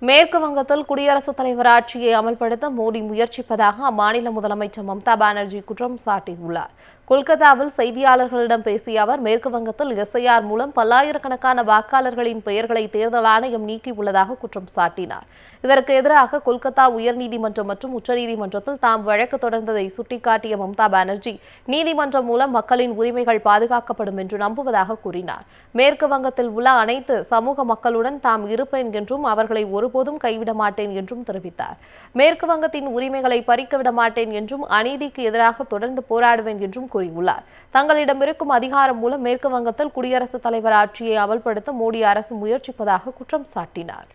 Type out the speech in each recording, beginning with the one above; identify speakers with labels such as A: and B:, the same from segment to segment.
A: மேற்கு வங்கத்தில் குடியரசுத் தலைவர் ஆட்சியை அமல்படுத்த மோடி முயற்சிப்பதாக அம்மாநில முதலமைச்சர் மம்தா பானர்ஜி குற்றம் சாட்டியுள்ளார். கொல்கத்தாவில் செய்தியாளர்களிடம் பேசிய அவர், மேற்கு வங்கத்தில் எஸ்ஐஆர் மூலம் பல்லாயிரக்கணக்கான வாக்காளர்களின் பெயர்களை தேர்தல் ஆணையம் நீக்கியுள்ளதாக குற்றம் சாட்டினார். இதற்கு எதிராக கொல்கத்தா உயர்நீதிமன்றம் மற்றும் உச்சநீதிமன்றத்தில் தாம் வழக்கு தொடர்ந்ததை சுட்டிக்காட்டிய மம்தா பானர்ஜி, நீதிமன்றம் மூலம் மக்களின் உரிமைகள் பாதுகாக்கப்படும் என்று நம்புவதாக கூறினார். மேற்கு வங்கத்தில் உள்ள அனைத்து சமூக மக்களுடன் தாம் இருப்பேன் என்றும் அவர்களை ஒருபோதும் கைவிட மாட்டேன் என்றும் தெரிவித்தார். மேற்கு வங்கத்தின் உரிமைகளை பறிக்கவிட மாட்டேன் என்றும் அநீதிக்கு எதிராக தொடர்ந்து போராடுவேன் என்றும் கூறியுள்ளார். தங்களிடம் இருக்கும் அதிகாரம் மூலம் மேற்கு வங்கத்தில் குடியரசுத் தலைவர் ஆட்சியை அமல்படுத்த மோடி அரசு முயற்சிப்பதாக குற்றம் சாட்டினார்.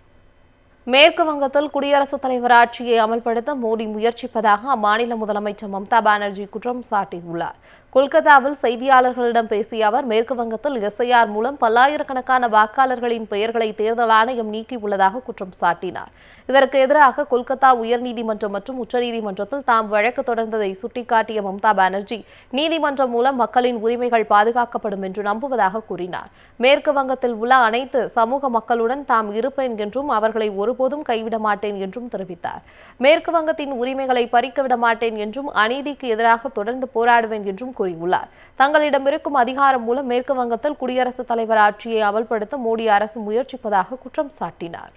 A: மேற்கு வங்கத்தில் குடியரசுத் தலைவர் ஆட்சியை அமல்படுத்த மோடி முயற்சிப்பதாக அம்மாநில முதலமைச்சர் மம்தா பானர்ஜி குற்றம் சாட்டியுள்ளார். கொல்கத்தாவில் செய்தியாளர்களிடம் பேசிய அவர், மேற்கு வங்கத்தில் எஸ்ஐஆர் மூலம் பல்லாயிரக்கணக்கான வாக்காளர்களின் பெயர்களை தேர்தல் ஆணையம் நீக்கியுள்ளதாக குற்றம் சாட்டினார். இதற்கு எதிராக கொல்கத்தா உயர்நீதிமன்றம் மற்றும் உச்சநீதிமன்றத்தில் தாம் வழக்கு தொடர்ந்ததை சுட்டிக்காட்டிய மம்தா பானர்ஜி, நீதிமன்றம் மூலம் மக்களின் உரிமைகள் பாதுகாக்கப்படும் என்று நம்புவதாக கூறினார். மேற்கு வங்கத்தில் உள்ள அனைத்து சமூக மக்களுடன் தாம் இருப்பேன் என்றும் அவர்களை ஒருபோதும் கைவிட மாட்டேன் என்றும் தெரிவித்தார். மேற்கு வங்கத்தின் உரிமைகளை பறிக்கவிட மாட்டேன் என்றும் அநீதிக்கு எதிராக தொடர்ந்து போராடுவேன் என்றும் கூறியுள்ளார். தங்களிடம் இருக்கும் அதிகாரம் மூலம் மேற்கு வங்கத்தில் குடியரசுத் தலைவர் ஆட்சியை அமல்படுத்த மோடி அரசு முயற்சிப்பதாக குற்றம் சாட்டினார்.